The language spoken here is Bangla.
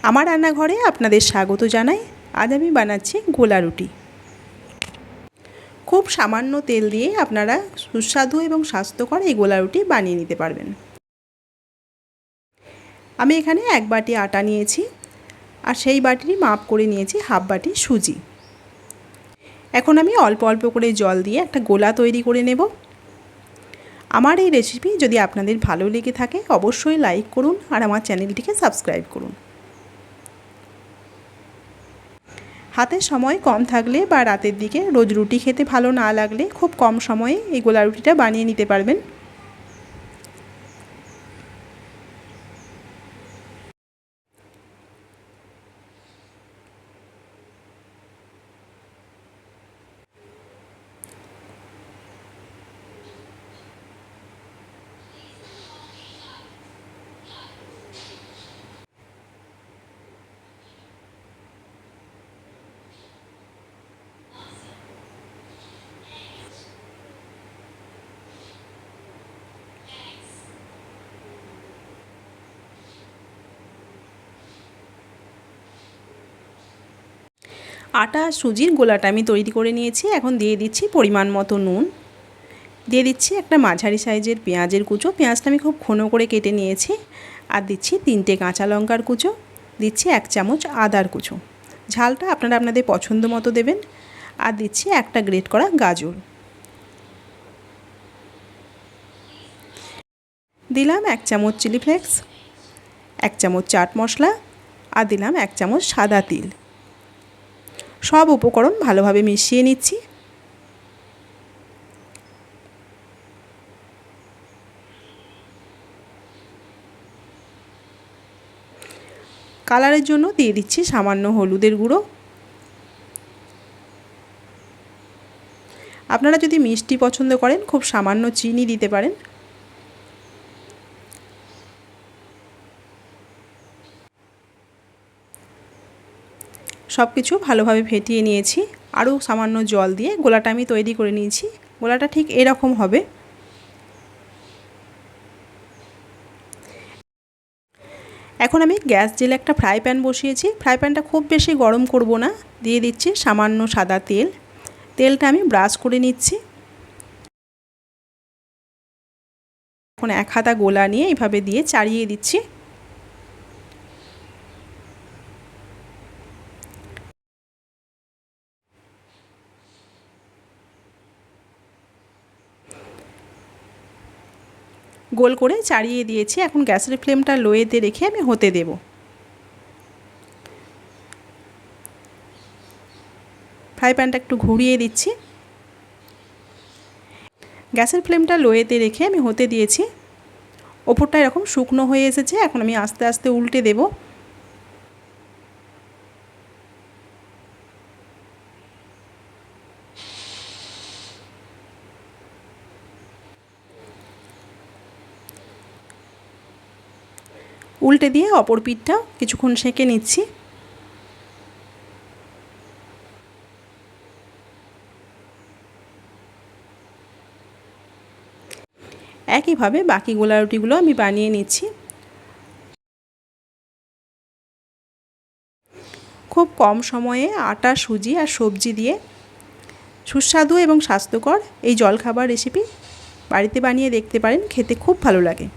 আমার রান্নাঘরে আপনাদের স্বাগত জানাই। আজ আমি বানাচ্ছি গোলা রুটি। খুব সামান্য তেল দিয়ে আপনারা সুস্বাদু এবং স্বাস্থ্যকর এই গোলা রুটি বানিয়ে নিতে পারবেন। আমি এখানে 1 বাটি আটা নিয়েছি আর সেই বাটিরই মাপ করে নিয়েছি হাফ বাটি সুজি। এখন আমি অল্প অল্প করে জল দিয়ে একটা গোলা তৈরি করে নেব। আমার এই রেসিপি যদি আপনাদের ভালো লেগে থাকে অবশ্যই লাইক করুন আর আমার চ্যানেলটিকে সাবস্ক্রাইব করুন। হাতে সময় কম থাকলে বা রাতের দিকে রোজ রুটি খেতে ভালো না লাগলে খুব কম সময়ে এই গোলা রুটিটা বানিয়ে নিতে পারবেন। আটা আর সুজির গোলাটা আমি তৈরি করে নিয়েছি। এখন দিয়ে দিচ্ছি পরিমাণ মতো নুন, দিয়ে দিচ্ছি একটা মাঝারি সাইজের পেঁয়াজের কুচো, পেঁয়াজটা আমি খুব ঘন করে কেটে নিয়েছি, আর দিচ্ছি 3টে কাঁচা লঙ্কার কুচো, দিচ্ছি 1 চামচ আদার কুচো, ঝালটা আপনারা আপনাদের পছন্দ মতো দেবেন, আর দিচ্ছি একটা গ্রেট করা গাজর, দিলাম 1 চামচ চিলি ফ্লেক্স, 1 চামচ চাট মশলা, আর দিলাম 1 চামচ সাদা তিল। সব উপকরণ ভালোভাবে মিশিয়ে নিচ্ছি। কালারের জন্য দিয়ে দিচ্ছি সামান্য হলুদের গুঁড়ো। আপনারা যদি মিষ্টি পছন্দ করেন খুব সামান্য চিনি দিতে পারেন। সব কিছু ভালোভাবে ফেটিয়ে নিয়েছি। আরও সামান্য জল দিয়ে গোলাটা আমি তৈরি করে নিয়েছি। গোলাটা ঠিক এরকম হবে। এখন আমি গ্যাস জেলে একটা ফ্রাই প্যান বসিয়েছি। ফ্রাই প্যানটা খুব বেশি গরম করব না, দিয়ে দিচ্ছি সামান্য সাদা তেল। তেলটা আমি ব্রাশ করে নিচ্ছি। এখন 1 হাতা গোলা নিয়ে এইভাবে দিয়ে চাড়িয়ে দিচ্ছি। গোল করে চাড়িয়ে দিয়েছি। এখন গ্যাসের ফ্লেমটা লোয়েতে রেখে আমি হতে দেব। ফ্রাই প্যানটা একটু ঘুরিয়ে দিচ্ছি। গ্যাসের ফ্লেমটা লোয়েতে রেখে আমি হতে দিয়েছি। ওপরটা এরকম শুকনো হয়ে এসেছে। এখন আমি আস্তে আস্তে উল্টে দেব। উল্টে দিয়ে অপর পিঠটা কিছুক্ষণ সেঁকে নিচ্ছি। একইভাবে বাকি গোলা রুটিগুলো আমি বানিয়ে নিচ্ছি। খুব কম সময়ে আটা, সুজি আর সবজি দিয়ে সুস্বাদু এবং স্বাস্থ্যকর এই জলখাবার রেসিপি বাড়িতে বানিয়ে দেখতে পারেন, খেতে খুব ভালো লাগে।